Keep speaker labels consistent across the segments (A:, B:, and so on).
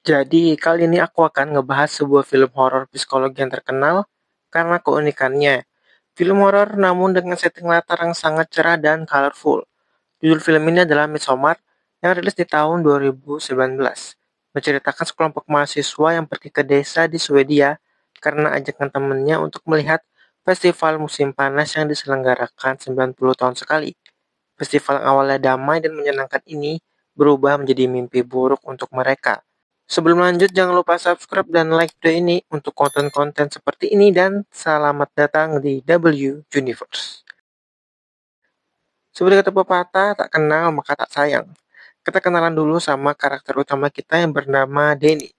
A: Jadi, kali ini aku akan ngebahas sebuah film horor psikologi yang terkenal karena keunikannya. Film horor namun dengan setting latar yang sangat cerah dan colorful. Judul film ini adalah Midsommar yang rilis di tahun 2019. Menceritakan sekelompok mahasiswa yang pergi ke desa di Swedia karena ajakan temannya untuk melihat festival musim panas yang diselenggarakan 90 tahun sekali. Festival yang awalnya damai dan menyenangkan ini berubah menjadi mimpi buruk untuk mereka. Sebelum lanjut, jangan lupa subscribe dan like video ini untuk konten-konten seperti ini dan selamat datang di W Universe. Seperti kata pepatah, tak kenal maka tak sayang. Kita kenalan dulu sama karakter utama kita yang bernama Denny.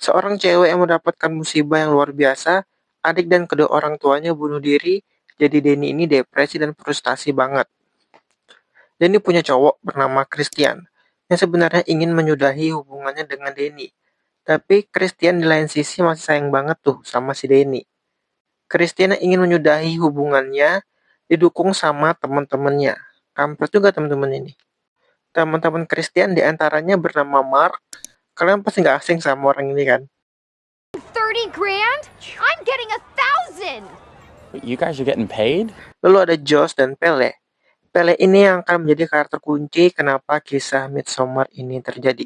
A: Seorang cewek yang mendapatkan musibah yang luar biasa, adik dan kedua orang tuanya bunuh diri, jadi Denny ini depresi dan frustasi banget. Denny punya cowok bernama Christian, yang sebenarnya ingin menyudahi hubungannya dengan Denny. Tapi Christian di lain sisi masih sayang banget tuh sama si Denny. Christian ingin menyudahi hubungannya didukung sama teman-temannya. Kampret juga teman-teman ini. Teman-teman Christian diantaranya bernama Mark. Kalian pasti nggak asing sama orang ini kan?
B: 30 grand? I'm getting 1,000.
C: You guys are getting paid?
A: Lalu ada Josh dan Pele. Pele ini yang akan menjadi karakter kunci kenapa kisah Midsommar ini terjadi.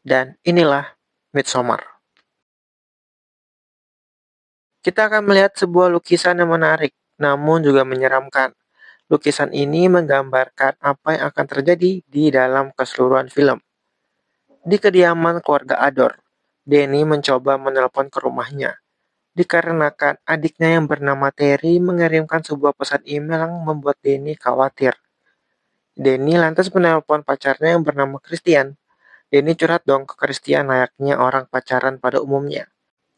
A: Dan inilah Midsommar. Kita akan melihat sebuah lukisan yang menarik, namun juga menyeramkan. Lukisan ini menggambarkan apa yang akan terjadi di dalam keseluruhan film. Di kediaman keluarga Ador, Denny mencoba menelpon ke rumahnya. Dikarenakan adiknya yang bernama Terry mengirimkan sebuah pesan email yang membuat Denny khawatir. Denny lantas menelpon pacarnya yang bernama Christian. Denny curhat dong ke Christian layaknya orang pacaran pada umumnya.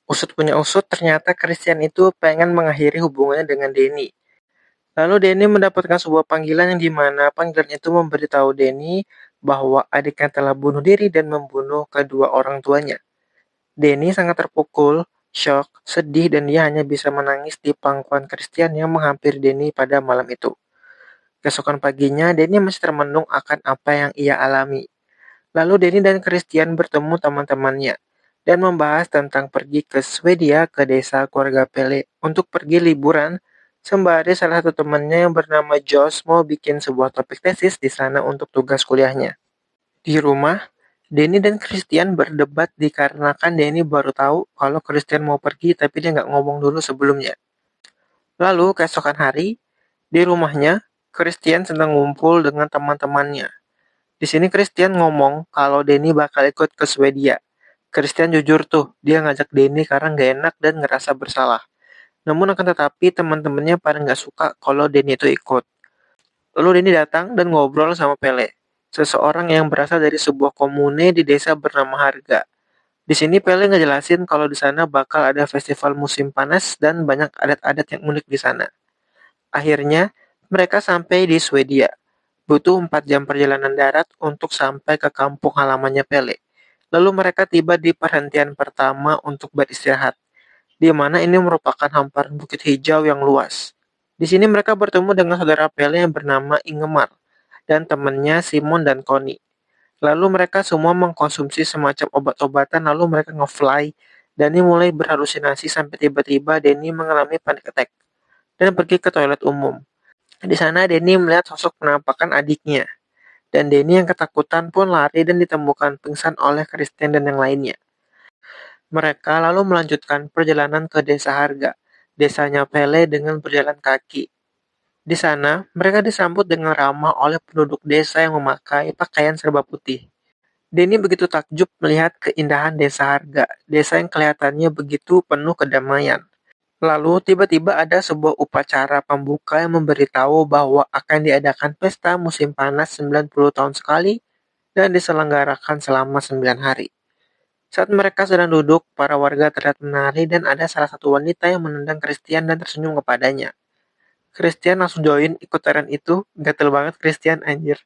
A: Usut punya usut, ternyata Christian itu pengen mengakhiri hubungannya dengan Denny. Lalu Denny mendapatkan sebuah panggilan yang dimana panggilan itu memberitahu Denny bahwa adiknya telah bunuh diri dan membunuh kedua orang tuanya. Denny sangat terpukul, shock, sedih dan dia hanya bisa menangis di pangkuan Christian yang menghampiri Denny pada malam itu. Keesokan paginya, Denny masih termenung akan apa yang ia alami. Lalu Denny dan Christian bertemu teman-temannya dan membahas tentang pergi ke Swedia ke desa keluarga Pele untuk pergi liburan sembari salah satu temannya yang bernama Josh mau bikin sebuah topik tesis di sana untuk tugas kuliahnya. Di rumah, Denny dan Christian berdebat dikarenakan Denny baru tahu kalau Christian mau pergi tapi dia nggak ngomong dulu sebelumnya. Lalu keesokan hari, di rumahnya, Christian sedang ngumpul dengan teman-temannya. Di sini Christian ngomong kalau Denny bakal ikut ke Swedia. Christian jujur tuh, dia ngajak Denny karena nggak enak dan ngerasa bersalah. Namun akan tetapi teman-temannya pada nggak suka kalau Denny itu ikut. Lalu Denny datang dan ngobrol sama Pele, seseorang yang berasal dari sebuah komune di desa bernama Harga. Di sini Pele ngejelasin kalau di sana bakal ada festival musim panas dan banyak adat-adat yang unik di sana. Akhirnya, mereka sampai di Swedia. Butuh 4 jam perjalanan darat untuk sampai ke kampung halamannya Pele. Lalu mereka tiba di perhentian pertama untuk beristirahat, di mana ini merupakan hamparan bukit hijau yang luas. Di sini mereka bertemu dengan saudara Pele yang bernama Ingemar dan temannya Simon dan Connie. Lalu mereka semua mengkonsumsi semacam obat-obatan lalu mereka nge-fly. Danny mulai berhalusinasi sampai tiba-tiba Danny mengalami panic attack dan pergi ke toilet umum. Di sana Danny melihat sosok penampakan adiknya. Dan Danny yang ketakutan pun lari dan ditemukan pingsan oleh Christian dan yang lainnya. Mereka lalu melanjutkan perjalanan ke desa Harga, desanya Pele dengan berjalan kaki. Di sana, mereka disambut dengan ramah oleh penduduk desa yang memakai pakaian serba putih. Denny begitu takjub melihat keindahan desa Harga, desa yang kelihatannya begitu penuh kedamaian. Lalu tiba-tiba ada sebuah upacara pembuka yang memberitahu bahwa akan diadakan pesta musim panas 90 tahun sekali dan diselenggarakan selama 9 hari. Saat mereka sedang duduk, para warga terlihat menari dan ada salah satu wanita yang menendang Christian dan tersenyum kepadanya. Christian langsung join ikut tarian itu, gatel banget Christian anjir.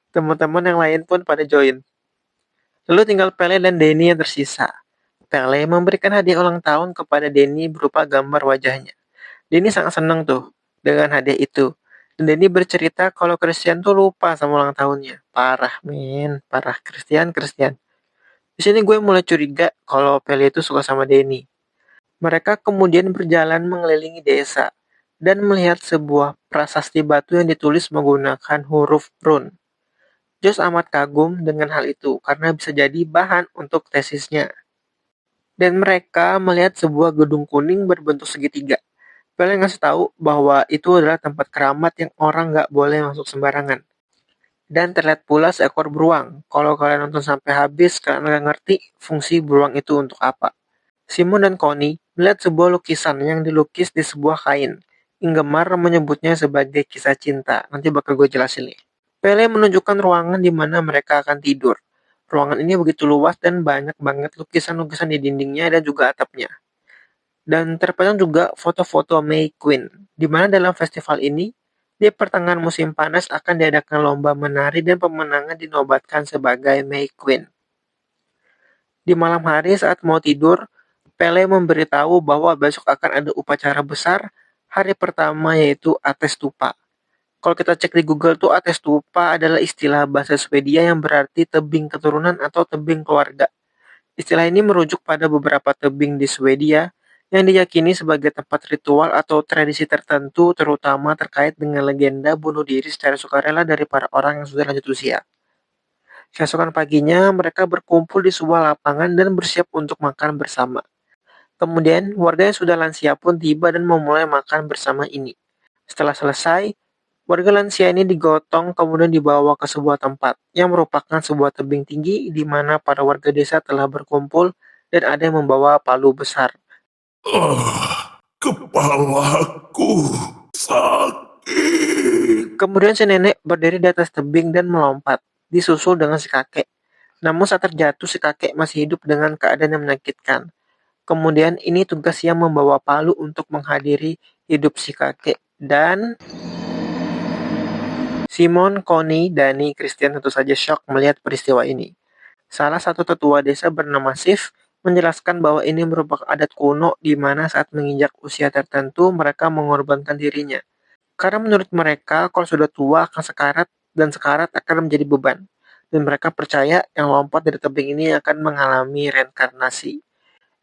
A: Teman-teman yang lain pun pada join. Lalu tinggal Pele dan Denny yang tersisa. Pele memberikan hadiah ulang tahun kepada Denny berupa gambar wajahnya. Denny sangat senang tuh dengan hadiah itu. Dan Denny bercerita kalau Christian tuh lupa sama ulang tahunnya. Parah men, parah Christian. Di Di sini gue mulai curiga kalau Pele itu suka sama Denny. Mereka kemudian berjalan mengelilingi desa dan melihat sebuah prasasti batu yang ditulis menggunakan huruf rune. Josh amat kagum dengan hal itu karena bisa jadi bahan untuk tesisnya. Dan mereka melihat sebuah gedung kuning berbentuk segitiga. Pele ngasih tahu bahwa itu adalah tempat keramat yang orang nggak boleh masuk sembarangan. Dan terlihat pula seekor beruang. Kalau kalian nonton sampai habis, kalian nggak ngerti fungsi beruang itu untuk apa. Simon dan Connie melihat sebuah lukisan yang dilukis di sebuah kain. Inggemar menyebutnya sebagai kisah cinta. Nanti bakal gue jelasin nih. Pele menunjukkan ruangan di mana mereka akan tidur. Ruangan ini begitu luas dan banyak banget lukisan-lukisan di dindingnya dan juga atapnya. Dan terpajang juga foto-foto May Queen, di mana dalam festival ini, di pertengahan musim panas akan diadakan lomba menari dan pemenangnya dinobatkan sebagai May Queen. Di malam hari saat mau tidur, Pele memberitahu bahwa besok akan ada upacara besar hari pertama yaitu Atestupa. Kalau kita cek di Google tuh Atestupa adalah istilah bahasa Swedia yang berarti tebing keturunan atau tebing keluarga. Istilah ini merujuk pada beberapa tebing di Swedia yang diyakini sebagai tempat ritual atau tradisi tertentu terutama terkait dengan legenda bunuh diri secara sukarela dari para orang yang sudah lanjut usia. Keesokan paginya, mereka berkumpul di sebuah lapangan dan bersiap untuk makan bersama. Kemudian, warga yang sudah lansia pun tiba dan memulai makan bersama ini. Setelah selesai, warga lansia ini digotong kemudian dibawa ke sebuah tempat yang merupakan sebuah tebing tinggi di mana para warga desa telah berkumpul dan ada yang membawa palu besar.
D: Kepalaku sakit.
A: Kemudian si nenek berdiri di atas tebing dan melompat, disusul dengan si kakek. Namun saat terjatuh si kakek masih hidup dengan keadaan yang menyakitkan. Kemudian ini tugas yang membawa palu untuk menghadiri hidup si kakek. Dan Simon, Connie, Dani, Christian tentu saja shock melihat peristiwa ini. Salah satu tetua desa bernama Sif menjelaskan bahwa ini merupakan adat kuno di mana saat menginjak usia tertentu mereka mengorbankan dirinya. Karena menurut mereka kalau sudah tua akan sekarat dan sekarat akan menjadi beban. Dan mereka percaya yang lompat dari tebing ini akan mengalami reinkarnasi.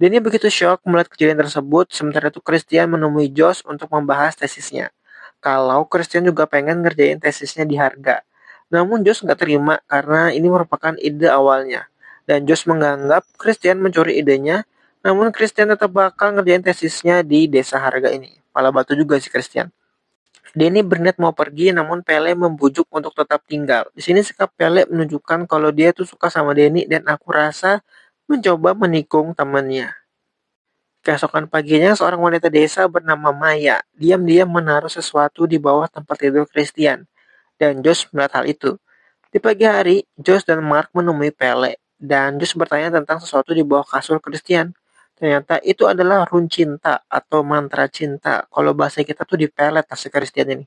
A: Denny begitu shock melihat kejadian tersebut, sementara itu Christian menemui Josh untuk membahas tesisnya. Kalau Christian juga pengen ngerjain tesisnya di Harga. Namun Josh nggak terima karena ini merupakan ide awalnya. Dan Josh menganggap Christian mencuri idenya, namun Christian tetap bakal ngerjain tesisnya di desa Harga ini. Pala batu juga si Christian. Denny berniat mau pergi, namun Pele membujuk untuk tetap tinggal. Di sini sikap Pele menunjukkan kalau dia tuh suka sama Denny dan aku rasa mencoba menikung temannya. Keesokan paginya, seorang wanita desa bernama Maya diam-diam menaruh sesuatu di bawah tempat tidur Christian, dan Josh melihat hal itu. Di pagi hari, Josh dan Mark menemui Pele, dan Josh bertanya tentang sesuatu di bawah kasur Christian. Ternyata itu adalah rune cinta atau mantra cinta. Kalau bahasa kita tuh dipelet tas si Christian ini.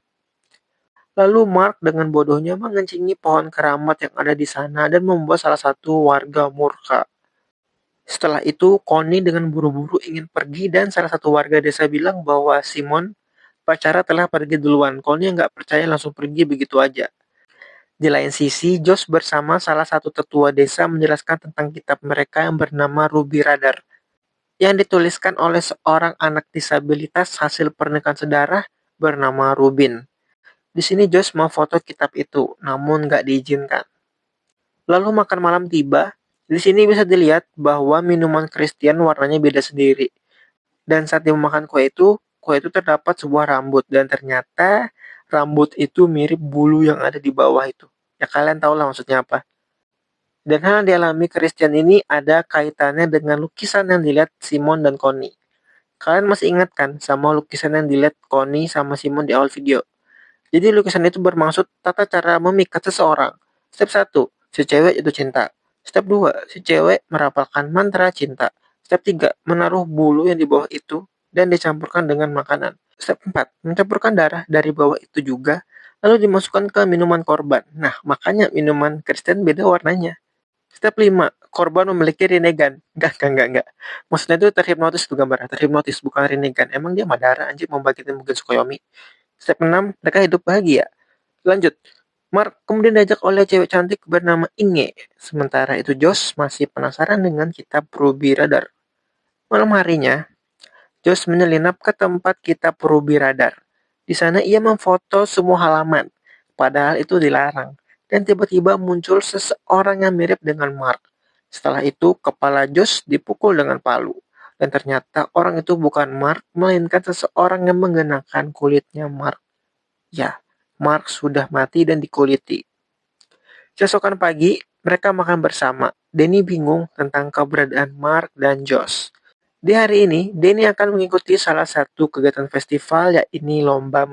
A: Lalu Mark dengan bodohnya mengencingi pohon keramat yang ada di sana dan membuat salah satu warga murka. Setelah itu, Connie dengan buru-buru ingin pergi dan salah satu warga desa bilang bahwa Simon, pacara telah pergi duluan. Connie nggak percaya langsung pergi begitu aja. Di lain sisi, Josh bersama salah satu tetua desa menjelaskan tentang kitab mereka yang bernama Ruby Radar, yang dituliskan oleh seorang anak disabilitas hasil pernikahan sedarah bernama Rubin. Di sini Josh mau foto kitab itu, namun nggak diizinkan. Lalu makan malam tiba. Di sini bisa dilihat bahwa minuman Christian warnanya beda sendiri. Dan saat dia memakan kue itu terdapat sebuah rambut. Dan ternyata rambut itu mirip bulu yang ada di bawah itu. Ya kalian tahu lah maksudnya apa. Dan hal yang dialami Christian ini ada kaitannya dengan lukisan yang dilihat Simon dan Connie. Kalian masih ingat kan sama lukisan yang dilihat Connie sama Simon di awal video? Jadi lukisan itu bermaksud tata cara memikat seseorang. Step 1, si cewek jatuh cinta. Step 2, si cewek merapalkan mantra cinta. Step 3, menaruh bulu yang di bawah itu dan dicampurkan dengan makanan. Step 4, mencampurkan darah dari bawah itu juga, lalu dimasukkan ke minuman korban. Nah, makanya minuman Kristen beda warnanya. Step 5, korban memiliki rinnegan. Enggak. Maksudnya itu terhipnotis itu gambarnya, terhipnotis bukan rinnegan. Emang dia Madara anjir membangkitin mungkin Sukoyomi. Step 6, mereka hidup bahagia. Lanjut. Mark kemudian diajak oleh cewek cantik bernama Inge. Sementara itu Josh masih penasaran dengan kitab Ruby Radar. Malam harinya, Josh menyelinap ke tempat kitab Ruby Radar. Di sana ia memfoto semua halaman, padahal itu dilarang. Dan tiba-tiba muncul seseorang yang mirip dengan Mark. Setelah itu, kepala Josh dipukul dengan palu. Dan ternyata orang itu bukan Mark, melainkan seseorang yang mengenakan kulitnya Mark. Ya, Mark sudah mati dan dikuliti. Keesokan pagi, mereka makan bersama. Denny bingung tentang keberadaan Mark dan Josh. Di hari ini, Denny akan mengikuti salah satu kegiatan festival yakni lomba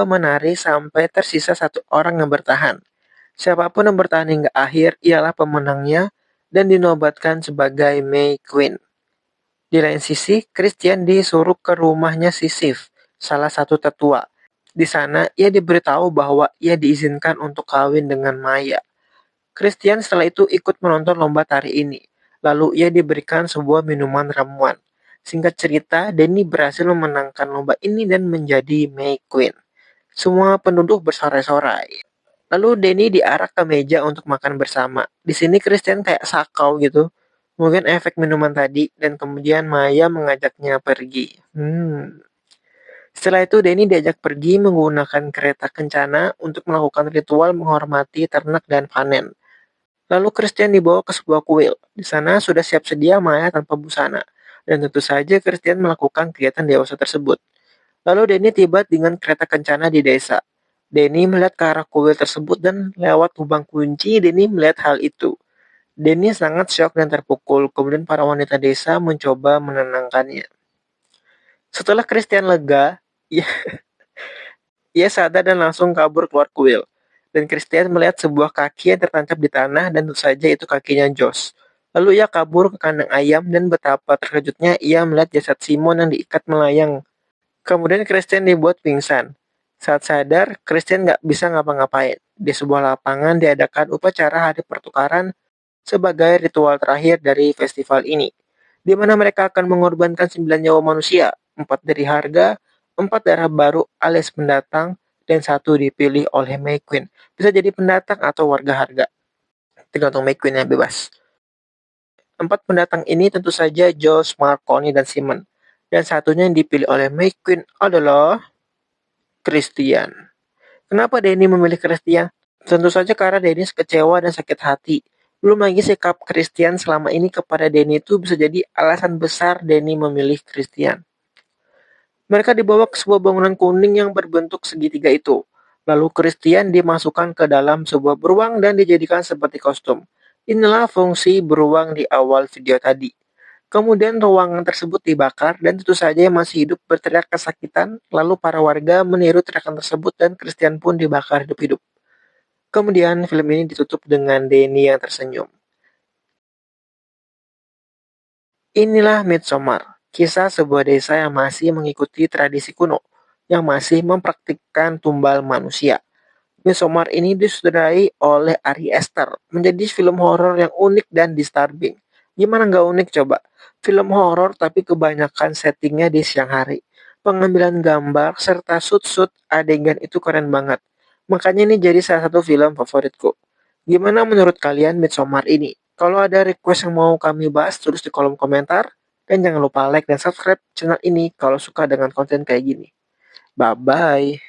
A: menari sampai tersisa satu orang yang bertahan. Siapapun yang bertahan hingga akhir ialah pemenangnya dan dinobatkan sebagai May Queen. Di lain sisi, Christian disuruh ke rumahnya Sisif, salah satu tetua. Di sana, ia diberitahu bahwa ia diizinkan untuk kawin dengan Maya. Christian setelah itu ikut menonton lomba tari ini. Lalu ia diberikan sebuah minuman ramuan. Singkat cerita, Denny berhasil memenangkan lomba ini dan menjadi May Queen. Semua penduduk bersorai-sorai. Lalu Denny diarak ke meja untuk makan bersama. Di sini Christian kayak sakau gitu. Mungkin efek minuman tadi dan kemudian Maya mengajaknya pergi. Setelah itu Denny diajak pergi menggunakan kereta kencana untuk melakukan ritual menghormati ternak dan panen. Lalu Christian dibawa ke sebuah kuil. Di sana sudah siap sedia Maya tanpa busana. Dan tentu saja Christian melakukan kegiatan dewasa tersebut. Lalu Denny tiba dengan kereta kencana di desa. Denny melihat ke arah kuil tersebut dan lewat lubang kunci Denny melihat hal itu. Denny sangat syok dan terpukul. Kemudian para wanita desa mencoba menenangkannya. Setelah Christian lega, ia sadar dan langsung kabur keluar kuil. Dan Christian melihat sebuah kaki yang tertancap di tanah dan tentu saja itu kakinya Josh. Lalu ia kabur ke kandang ayam dan betapa terkejutnya ia melihat jasad Simon yang diikat melayang. Kemudian Christian dibuat pingsan. Saat sadar, Christian nggak bisa ngapa-ngapain. Di sebuah lapangan diadakan upacara hari pertukaran sebagai ritual terakhir dari festival ini, di mana mereka akan mengorbankan 9 nyawa manusia, 4 dari harga, 4 darah baru alias pendatang, dan 1 dipilih oleh May Queen. Bisa jadi pendatang atau warga harga, tergantung May Queen yang bebas. 4 pendatang ini tentu saja Josh, Mark, Connie, dan Simon. Dan satunya yang dipilih oleh May Queen adalah Christian. Kenapa Denny memilih Christian? Tentu saja karena Denny kecewa dan sakit hati. Belum lagi sikap Christian selama ini kepada Denny itu bisa jadi alasan besar Denny memilih Christian. Mereka dibawa ke sebuah bangunan kuning yang berbentuk segitiga itu. Lalu Christian dimasukkan ke dalam sebuah beruang dan dijadikan seperti kostum. Inilah fungsi beruang di awal video tadi. Kemudian ruangan tersebut dibakar dan tentu saja yang masih hidup berteriak kesakitan. Lalu para warga meniru teriakan tersebut dan Christian pun dibakar hidup-hidup. Kemudian film ini ditutup dengan Denny yang tersenyum. Inilah Midsommar. Kisah sebuah desa yang masih mengikuti tradisi kuno, yang masih mempraktikkan tumbal manusia. Midsommar ini disutradarai oleh Ari Aster, menjadi film horor yang unik dan disturbing. Gimana nggak unik coba? Film horor tapi kebanyakan settingnya di siang hari. Pengambilan gambar serta shoot adegan itu keren banget. Makanya ini jadi salah satu film favoritku. Gimana menurut kalian Midsommar ini? Kalau ada request yang mau kami bahas, tulis di kolom komentar. Dan jangan lupa like dan subscribe channel ini kalau suka dengan konten kayak gini. Bye-bye.